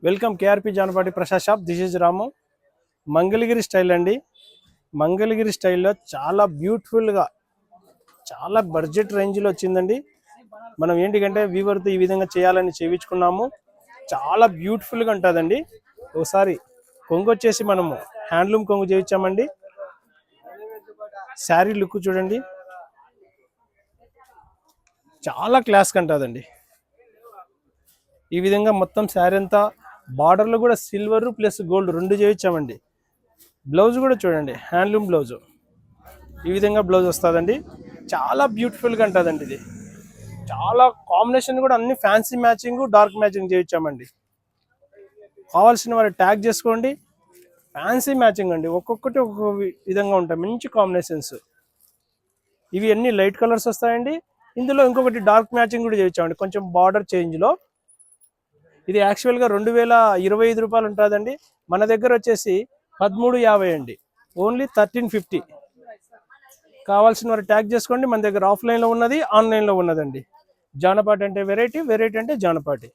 Welcome KRP Janapati Prasad shop. This is Ramu. Mangalagiri style అండి. మంగళగిరి స్టైల్లో చాలా బ్యూటిఫుల్గా చాలా బడ్జెట్ రేంజ్లో వచ్చిందండి. మనం ఏంటికంటే వీవర్తో ఈ విధంగా చేయాలని చేయించుకున్నాము. చాలా బ్యూటిఫుల్గా ఉంటుందండి. ఒకసారి కొంగు వచ్చేసి మనము హ్యాండ్లూమ్ కొంగు చేయించామండి. శారీ లుక్ చూడండి, చాలా క్లాస్గా ఉంటుందండి. ఈ విధంగా మొత్తం శారీ అంతా బార్డర్లో కూడా సిల్వర్ ప్లస్ గోల్డ్ రెండు చేయించామండి. బ్లౌజ్ కూడా చూడండి, హ్యాండ్లూమ్ బ్లౌజు ఈ విధంగా బ్లౌజ్ వస్తుందండి. చాలా బ్యూటిఫుల్గా ఉంటుందండి. ఇది చాలా కాంబినేషన్ కూడా అన్ని ఫ్యాన్సీ మ్యాచింగ్ డార్క్ మ్యాచింగ్ చేయించామండి. కావాల్సిన వారు ట్యాగ్ చేసుకోండి. ఫ్యాన్సీ మ్యాచింగ్ అండి, ఒక్కొక్కటి ఒక్కొక్క విధంగా ఉంటాయి, మంచి కాంబినేషన్స్. ఇవి అన్ని లైట్ కలర్స్ వస్తాయండి. ఇందులో ఇంకొకటి డార్క్ మ్యాచింగ్ కూడా చేయించామండి, కొంచెం బార్డర్ చేంజ్లో. ఇది యాక్చువల్గా 2025 రూపాయలు ఉంటుందండి. మన దగ్గర వచ్చేసి 1350 అండి, ఓన్లీ 1350. కావాల్సిన వారు ట్యాగ్ చేసుకోండి. మన దగ్గర ఆఫ్లైన్లో ఉన్నది, ఆన్లైన్లో ఉన్నదండి. జానపాటి అంటే వెరైటీ, వెరైటీ అంటే జానపాటి.